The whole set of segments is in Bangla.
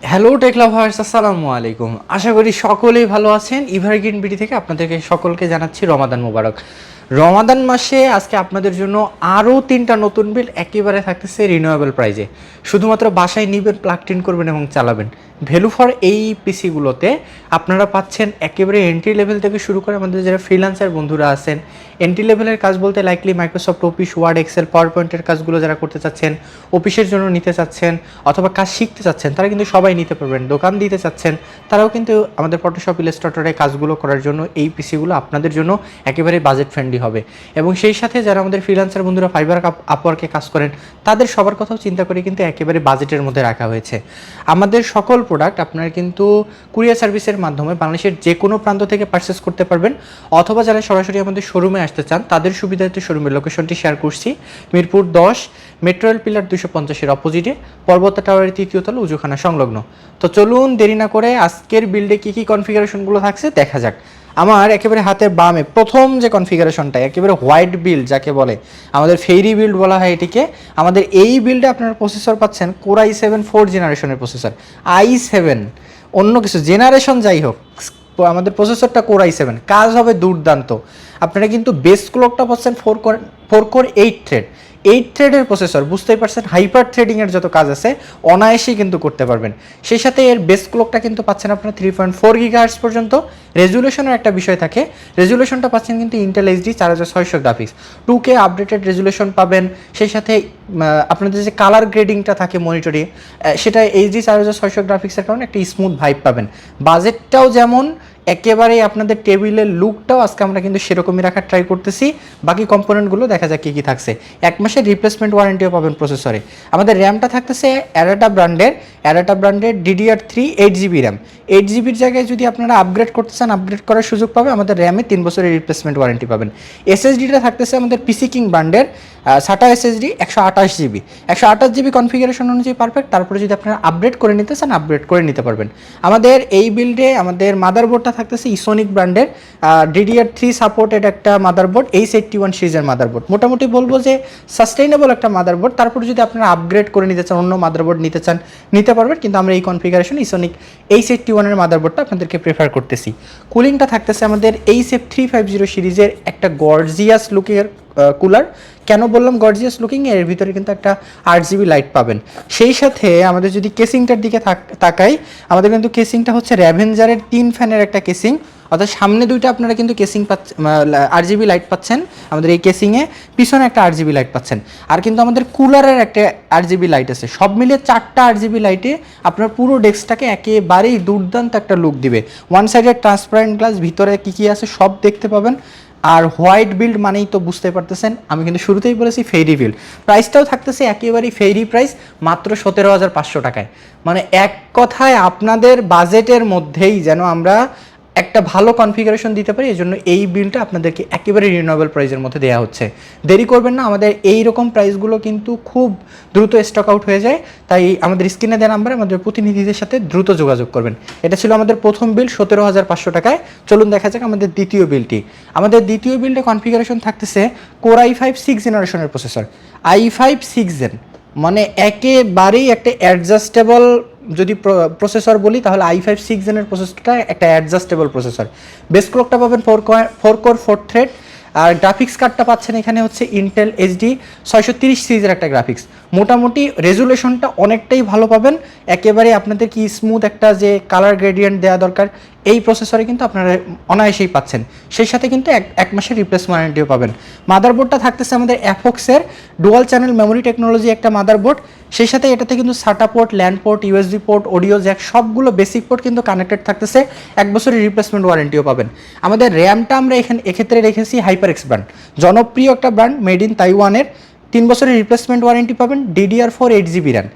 হ্যালো টেক লাভার্স, আসসালামু আলাইকুম। আশা করি সকলেই ভালো আছেন। এভারগ্রিন বিডি থেকে আপনাদেরকে সকলকে জানাচ্ছি রমাদান মোবারক। রমাদান মাসে আজকে আপনাদের জন্য আরও 3টা নতুন বিল একেবারে থাকতেছে রিনিউয়েবল প্রাইজে। শুধুমাত্র বাসায় নিবেন, প্লাগ ইন করবেন এবং চালাবেন। ভ্যালু ফর এই পিসিগুলোতে আপনারা পাচ্ছেন একেবারে এন্ট্রি লেভেল থেকে শুরু করে আমাদের যারা ফ্রিল্যান্সার বন্ধুরা আছেন, এন্ট্রি লেভেলের কাজ বলতে likely Microsoft office, word, excel, power পয়েন্টের কাজগুলো যারা করতে চাচ্ছেন, অফিসের জন্য নিতে চাচ্ছেন অথবা কাজ শিখতে চাচ্ছেন, তারা কিন্তু সবাই নিতে পারবেন। দোকান দিতে চাচ্ছেন, তারাও কিন্তু আমাদের ফটোশপ, ইলাস্ট্রেটরে কাজগুলো করার জন্য এই পিসিগুলো আপনাদের জন্য একেবারে বাজেট ফ্রেন্ডলি হবে। এবং সেই সাথে যারা আমাদের ফ্রিল্যান্সার বন্ধুরা ফাইবার আপওয়ার্কে কাজ করেন, তাদের সবার কথাও চিন্তা করে কিন্তু একেবারে বাজেটের মধ্যে রাখা হয়েছে। আমাদের সকল প্রোডাক্ট আপনারা কিন্তু কুরিয়ার সার্ভিসের মাধ্যমে বাংলাদেশের যে কোনো প্রান্ত থেকে পারচেস করতে পারবেন, অথবা যারা সরাসরি আমাদের শোরুমে আসতে চান তাদের সুবিধার্থে শোরুমের লোকেশনটি শেয়ার করছি। মিরপুর 10 মেট্রো রেল পিলার 250-এর অপোজিটে পর্বতা টাওয়ারের 3য় তলা উজুখানা সংলগ্ন। তো চলুন দেরি না করে আজকের বিল্ডে কী কী কনফিগারেশনগুলো থাকছে দেখা যাক। আমার একেবারে হাতের বামে প্রথম যে কনফিগারেশনটা একেবারে হোয়াইট বিল্ড যাকে বলে, আমাদের ফেরি বিল্ড বলা হয় এটিকে। আমাদের এই বিল্ডে আপনারা প্রসেসর পাচ্ছেন কোর i7 4th জেনারেশনের প্রসেসর। i7 অন্য কিছু জেনারেশন যাই হোক, আমাদের প্রসেসরটা কোর i7, কাজ হবে দুর্দান্ত। আপনারা কিন্তু বেস ক্লকটা পাচ্ছেন 4 কোর 8 থ্রেড, 8 থ্রেডের প্রসেসর, বুঝতেই পারছেন হাইপার থ্রেডিংয়ের যত কাজ আছে অনায়াসেই কিন্তু করতে পারবেন। সেই সাথে এর বেস ক্লকটা কিন্তু পাচ্ছেন আপনারা 3.4 GHz পর্যন্ত। রেজুলেশনের একটা বিষয় থাকে, রেজুলেশনটা পাচ্ছেন কিন্তু Intel HD 4600 graphics, 2K updated resolution পাবেন। সেই সাথে আপনাদের যে কালার গ্রেডিংটা থাকে মনিটরে, সেটা এইচডি 4600 গ্রাফিক্সের কারণে একটা স্মুথ ভাইব পাবেন। বাজেটটাও যেমন একেবারেই আপনাদের টেবিলের লুকটাও আজকে আমরা কিন্তু সেরকমই রাখার ট্রাই করতেছি। বাকি কম্পোনেন্টগুলো দেখা যাক কী কী থাকছে। 1 মাসের রিপ্লেসমেন্ট ওয়ারেন্টিও পাবেন প্রসেসরে। আমাদের র্যামটা থাকতেছে অ্যাডাটা ব্র্যান্ডের DDR3 8GB র্যাম। 8GBর জায়গায় যদি আপনারা আপগ্রেড করতে চান, আপগ্রেড করার সুযোগ পাবে। আমাদের র্যামে 3 বছরের রিপ্লেসমেন্ট ওয়ারেন্টি পাবেন। SSDটা থাকতেছে আমাদের পিসি কিং ব্র্যান্ডের SATA SSD 128GB। 128GB configuration অনুযায়ী পারফেক্ট। তারপরে যদি আপনারা আপগ্রেড করে নিতে চান, আপগ্রেড করে নিতে পারবেন। আমাদের এই বিল্ডে আমাদের মাদারবোর্ডটা থাকতেছে ইসোনিক ব্র্যান্ডের DDR3 সাপোর্টেড একটা মাদারবোর্ড, H81 সিরিজের মাদারবোর্ড। মোটামুটি বলবো যে সাস্টেইনেবল একটা মাদারবোর্ড। তারপরে যদি আপনারা আপগ্রেড করে নিতে চান, অন্য মাদারবোর্ড নিতে চান, নিতে পারবেন। কিন্তু আমরা এই কনফিগারেশন ইসোনিক H81 এর মাদারবোর্ডটা আপনাদেরকে প্রেফার করতেছি। কুলিংটা থাকতেছে আমাদের HF350 সিরিজের একটা গর্জিয়াস লুকের কুলার। কেন বললাম গর্জিয়াস লুকিং, এর ভিতরে কিন্তু একটা 8GB লাইট পাবেন। সেই সাথে আমাদের যদি কেসিংটার দিকে তাকাই, আমাদের কিন্তু কেসিংটা হচ্ছে র্যাভেঞ্জারের 3 ফ্যানের একটা কেসিং, অর্থাৎ সামনে দুইটা আপনারা কিন্তু কেসিং পাচ্ছেন, 8GB লাইট পাচ্ছেন আমাদের এই কেসিংয়ে, পিছনে একটা 8GB লাইট পাচ্ছেন। আর কিন্তু আমাদের কুলারের একটা 8GB লাইট আছে। সব মিলিয়ে 4টা 8GB লাইটে আপনার পুরো ডেস্কটাকে একেবারেই দুর্দান্ত একটা লুক দিবে। ওয়ান সাইডের ট্রান্সপারেন্ট গ্লাস, ভিতরে কী কী আছে সব দেখতে পাবেন। আর হোয়াইট বিল্ড মানেই তো বুঝতে পারতেছেন, আমি কিন্তু শুরুতেই বলেছি ফেরি বিল্ড। প্রাইসটাও থাকতেছে একেবারেই ফেরি প্রাইস, মাত্র 17,500 টাকায়। মানে এক কথায় আপনাদের বাজেটের মধ্যেই যেন আমরা একটা ভালো কনফিগারেশন দিতে পারি, এই জন্য এই বিলটা আপনাদেরকে একেবারে রিজনেবল প্রাইসের মধ্যে দেওয়া হচ্ছে। দেরি করবেন না, আমাদের এই রকম প্রাইসগুলো কিন্তু খুব দ্রুত স্টক আউট হয়ে যায়। তাই আমাদের স্ক্রিনে দেওয়া নাম্বারে আমাদের প্রতিনিধিদের সাথে দ্রুত যোগাযোগ করবেন। এটা ছিল আমাদের প্রথম বিল 17,500 টাকায়। চলুন দেখা যাক আমাদের দ্বিতীয় বিলটি। আমাদের দ্বিতীয় বিলটা কনফিগারেশন থাকতেছে কোর i5 6th জেনারেশনের প্রসেসর। i5 6th জেন মানে একেবারেই একটা অ্যাডজাস্টেবল, যদি প্রসেসর বলি তাহলে i5 6th জেনের প্রসেসরটা একটা অ্যাডজাস্টেবল প্রসেসর। বেস ক্লকটা পাবেন 4 কোর 4 থ্রেড। আর গ্রাফিক্স কার্ডটা পাচ্ছেন এখানে হচ্ছে ইন্টেল এইচডি 630 সিরিজের একটা গ্রাফিক্স। মোটামুটি রেজুলেশনটা অনেকটাই ভালো পাবেন। একেবারে আপনাদের কি স্মুথ একটা যে কালার গ্রেডিয়েন্ট দেওয়া দরকার, এই প্রসেসরে কিন্তু আপনারা অনায়াসেই পাচ্ছেন। সেই সাথে কিন্তু এক মাসের রিপ্লেস ওয়ারেন্টিও পাবেন। মাদারবোর্ডটা থাকতেছে আমাদের অ্যাফক্সের ডুয়াল চ্যানেল মেমোরি টেকনোলজি একটা মাদারবোর্ড। সেই সাথে এটাতে কিন্তু SATA port, land port, USB port, audio Jack সবগুলো বেসিক পোর্ট কিন্তু কানেক্টেড থাকতেছে। 1 বছরের রিপ্লেসমেন্ট ওয়ারেন্টিও পাবেন। আমাদের র্যামটা আমরা এক্ষেত্রে রেখেছি HyperX ব্র্যান্ড, জনপ্রিয় একটা ব্র্যান্ড, মেড ইন তাইওয়ানের। 3 বছরের রিপ্লেসমেন্ট ওয়ারেন্টি পাবেন। DDR4 8GB RAM,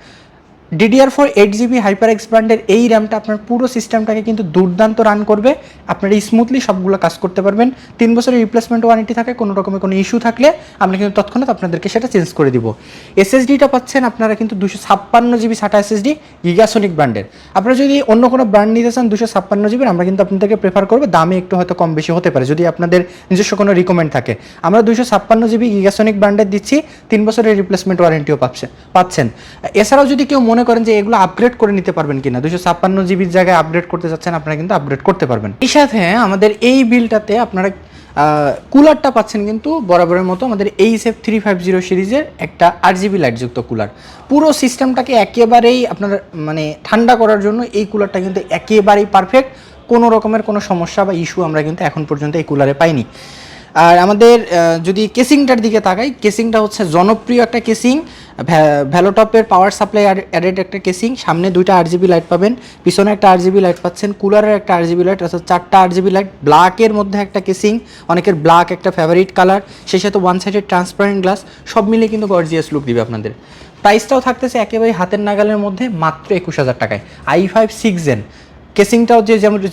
DDR4 8GB HyperX ব্র্যান্ডের এই র্যামটা আপনার পুরো সিস্টেমটাকে কিন্তু দুর্দান্ত রান করবে। আপনারা স্মুথলি সবগুলো কাজ করতে পারবেন। 3 বছরের রিপ্লেসমেন্ট ওয়ারেন্টি থাকে, কোনো রকমের কোনো ইস্যু থাকলে আমরা কিন্তু তৎক্ষণাৎ আপনাদেরকে সেটা চেঞ্জ করে দিব। SSDটা পাচ্ছেন আপনারা কিন্তু 256GB SATA SSD গিগাসনিক ব্র্যান্ডের। আপনারা যদি অন্য কোনো ব্র্যান্ড নিতে চান 256GB, আমরা কিন্তু আপনাদেরকে প্রেফার করবো, দামে একটু হয়তো কম বেশি হতে পারে যদি আপনাদের নিজস্ব কোনো রিকমেন্ড থাকে। আমরা 256GB গিগাসনিক ব্র্যান্ডের দিচ্ছি, 3 বছরের রিপ্লেসমেন্ট ওয়ারেন্টিও পাচ্ছেন। এছাড়াও যদি কেউ মনে মনে করেন যে এগুলো আপগ্রেড করে নিতে পারবেন কিনা, 256 জিবির জায়গায় আপগ্রেড করতে চাচ্ছেন, আপনারা কিন্তু আপগ্রেড করতে পারবেন। এই সাথে আমাদের এই বিলটাতে আপনারা কুলারটা পাচ্ছেন কিন্তু বরাবরের মতো আমাদের HF350 সিরিজের একটা RGB লাইটযুক্ত কুলার। পুরো সিস্টেমটাকে একেবারেই আপনার মানে ঠান্ডা করার জন্য এই কুলারটা কিন্তু একেবারেই পারফেক্ট। কোনো রকমের কোনো সমস্যা বা ইস্যু আমরা কিন্তু এখন পর্যন্ত এই কুলারে পাইনি। আর আমাদের যদি কেসিংটার দিকে তাকাই, কেসিংটা হচ্ছে জনপ্রিয় একটা কেসিং, ভ্যালোটপের পাওয়ার সাপ্লাই অ্যাডেড একটা কেসিং। সামনে 2টা RGB লাইট পাবেন, পিছনে একটা RGB লাইট পাচ্ছেন, কুলারের একটা RGB লাইট, অর্থাৎ 4টা RGB লাইট। ব্ল্যাকের মধ্যে একটা কেসিং, অনেকের ব্ল্যাক একটা ফেভারিট কালার, সেই সাথে ওয়ান সাইডের ট্রান্সপারেন্ট গ্লাস, সব মিলিয়ে কিন্তু গর্জিয়াস লুক দিবে আপনাদের। প্রাইসটাও থাকতেছে একেবারে হাতের নাগালের মধ্যে, মাত্র 21,000 টাকায়। i5 6 Gen কেসিংটাও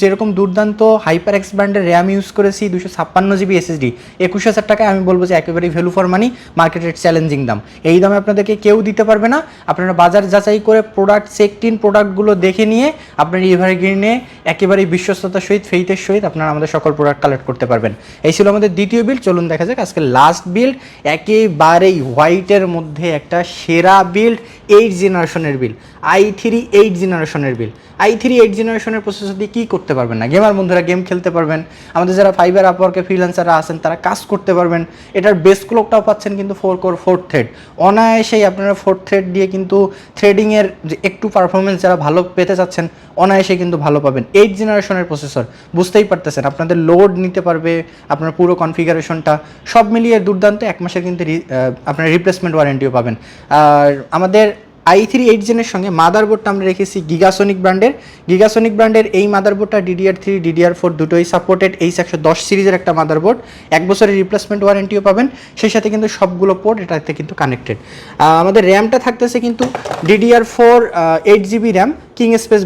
যেরকম দুর্দান্ত হাইপার এক্স ব্র্যান্ডের র্যাম ইউজ করেছি, 256 GB SSD, 21,000 টাকায় আমি বলবো যে একেবারেই ভ্যালু ফর মানি, মার্কেটের চ্যালেঞ্জিং দাম। এই দামে আপনাদেরকে কেউ দিতে পারবে না। আপনারা বাজার যাচাই করে প্রোডাক্ট চেকটিন প্রোডাক্টগুলো দেখে নিয়ে আপনার এভারগ্রিনে একেবারেই বিশ্বস্ততার সহিত, ফেইথের সহিত আপনারা আমাদের সকল প্রোডাক্ট কালেক্ট করতে পারবেন। এই ছিল আমাদের দ্বিতীয় বিল্ড। চলুন দেখা যাক আজকে লাস্ট বিল্ড, একেবারেই হোয়াইটের মধ্যে একটা সেরা বিল্ড, 8 জেনারেশনের বিল্ড, i3 8 জেনারেশনের বিল্ড। i3 8 জেনারেশনের প্রসেসর দিয়ে কী করতে পারবেন না? গেমার বন্ধুরা গেম খেলতে পারবেন, আমাদের যারা ফাইবার আপওয়ার্কে ফ্রিল্যান্সাররা আছেন তারা কাজ করতে পারবেন। এটার বেস ক্লকটাও পাচ্ছেন কিন্তু 4 কোর 4 থ্রেড, অনায়াসেই আপনারা 4 থ্রেড দিয়ে কিন্তু থ্রেডিংয়ের যে একটু পারফরমেন্স যারা ভালো পেতে চাচ্ছেন অনায়াসে কিন্তু ভালো পাবেন। 8 জেনারেশনের প্রসেসর, বুঝতেই পারতেছেন আপনাদের লোড নিতে পারবে, আপনার পুরো কনফিগারেশনটা সব মিলিয়ে দুর্দান্ত। 1 মাসের কিন্তু আপনার রিপ্লেসমেন্ট ওয়ারেন্টিও পাবেন। আর আমাদের i3 8 জেনের সঙ্গে মাদারবোর্ডটা আমরা রেখেছি গিগাসনিক ব্র্যান্ডের এই মাদারবোর্ডটা DDR3 DDR4 দুটোই সাপোর্টেড, H110 সিরিজের একটা মাদারবোর্ড। 1 বছরের রিপ্লেসমেন্ট ওয়ারেন্টিও পাবেন, সেই সাথে কিন্তু সবগুলো পোর্ট এটাতে কিন্তু কানেক্টেড। আমাদের র্যামটা থাকতেছে কিন্তু DDR4 8GB RAM, king space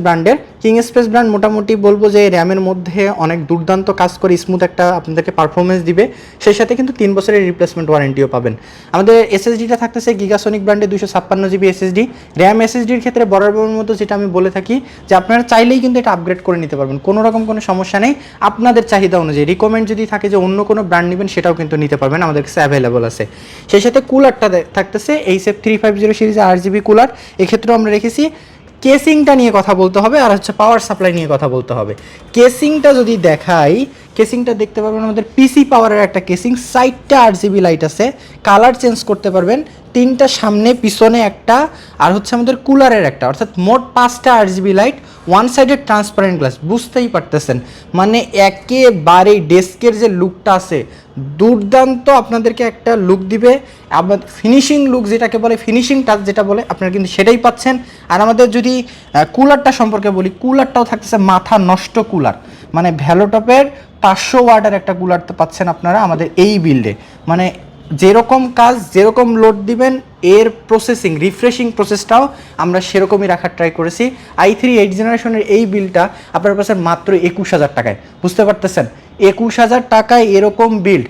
brand মোটামুটি বলবো যে র্যামের মধ্যে অনেক দুর্দান্ত কাজ করে, স্মুথ একটা আপনাদেরকে পারফরমেন্স দিবে, সেই সাথে কিন্তু 3 বছরের রিপ্লেসমেন্ট ওয়ারেন্টিও পাবেন। আমাদের SSDটা থাকতেছে গিগাসনিক ব্র্যান্ডের 256GB SSD। র্যাম SSDর ক্ষেত্রে বরাবরের মতো যেটা আমি বলে থাকি যে আপনারা চাইলেই কিন্তু এটা আপগ্রেড করে নিতে পারবেন, কোনো রকম কোনো সমস্যা নেই। আপনাদের চাহিদা অনুযায়ী রিকমেন্ড যদি থাকে যে অন্য কোনো ব্র্যান্ড নেবেন সেটাও কিন্তু নিতে পারবেন, আমাদের কাছে অ্যাভেলেবল আছে। সেই সাথে কুলারটা থাকতেছে HF350 সিরিজের RGB কুলার। এক্ষেত্রেও আমরা রেখেছি। কেসিংটা নিয়ে কথা বলতে হবে, আর হচ্ছে পাওয়ার সাপ্লাই নিয়ে কথা বলতে হবে। কেসিংটা যদি দেখাই, কেসিংটা দেখতে পারবেন আমাদের পিসি পাওয়ারের একটা কেসিং, 4টা RGB লাইট আছে, কালার চেঞ্জ করতে পারবেন, 3টা সামনে পিছনে একটা, আর হচ্ছে আমাদের কুলারের একটা, অর্থাৎ মোট 5টা RGB লাইট, ওয়ান সাইডের ট্রান্সপারেন্ট গ্লাস। বুঝতেই পারতেছেন মানে একেবারেই ডেস্কের যে লুকটা আছে দুর্দান্ত আপনাদেরকে একটা লুক দিবে। আবার ফিনিশিং লুক যেটাকে বলে, ফিনিশিং টাচ যেটা বলে, আপনারা কিন্তু সেটাই পাচ্ছেন। আর আমাদের যদি কুলারটা সম্পর্কে বলি, কুলারটাও থাকতেছে মাথা নষ্ট কুলার, মানে ভ্যালোটপের 500 ওয়াটের একটা কুলার পাচ্ছেন আপনারা আমাদের এই বিল্ডে। মানে যেরকম কাজ, যেরকম লোড দিবেন, এর প্রসেসিং রিফ্রেশিং প্রসেসটাও আমরা সেরকমই রাখার ট্রাই করেছি। i3 8 জেনারেশনের এই বিলটা আপনার পাচ্ছেন মাত্র 21,000 টাকায়। বুঝতে পারতেছেন, 21,000 টাকায় এরকম বিল্ড,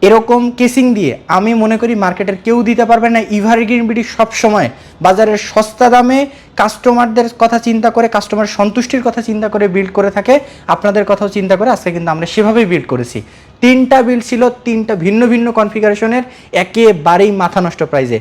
এরকম কেসিং দিয়ে আমি মনে করি মার্কেটের কেউ দিতে পারবে না। এভারগ্রিন বিডি সবসময় বাজারের সস্তা দামে কাস্টমারদের কথা চিন্তা করে, কাস্টমার সন্তুষ্টির কথা চিন্তা করে বিল্ড করে থাকে। আপনাদের কথাও চিন্তা করে আজকে কিন্তু আমরা সেভাবেই বিল্ড করেছি। 3টা বিল্ড ছিল, 3টা ভিন্ন ভিন্ন কনফিগারেশনের, একেবারেই মাথা নষ্ট প্রাইজে।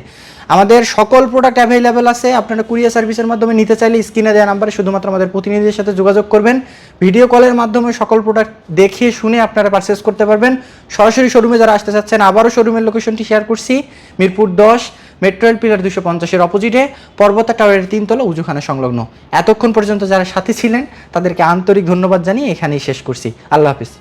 আমাদের সকল প্রোডাক্ট অ্যাভেলেবেল আছে। আপনারা কুরিয়ার সার্ভিসের মাধ্যমে নিতে চাইলে স্ক্রিনে দেওয়া নাম্বারে শুধুমাত্র আমাদের প্রতিনিধিদের সাথে যোগাযোগ করবেন। ভিডিও কলের মাধ্যমে সকল প্রোডাক্ট দেখে শুনে আপনারা পারচেস করতে পারবেন। সরাসরি শোরুমে যারা আসতে চাচ্ছেন, আবারও শোরুমের লোকেশনটি শেয়ার করছি, মিরপুর 10 মেট্রো রেল পিলার 250-এর অপোজিটে পর্বতা টাওয়ারের 3 তলা উজুখানা সংলগ্ন। এতক্ষণ পর্যন্ত যারা সাথে ছিলেন তাদেরকে আন্তরিক ধন্যবাদ জানিয়ে এখানেই শেষ করছি। আল্লাহ হাফিজ।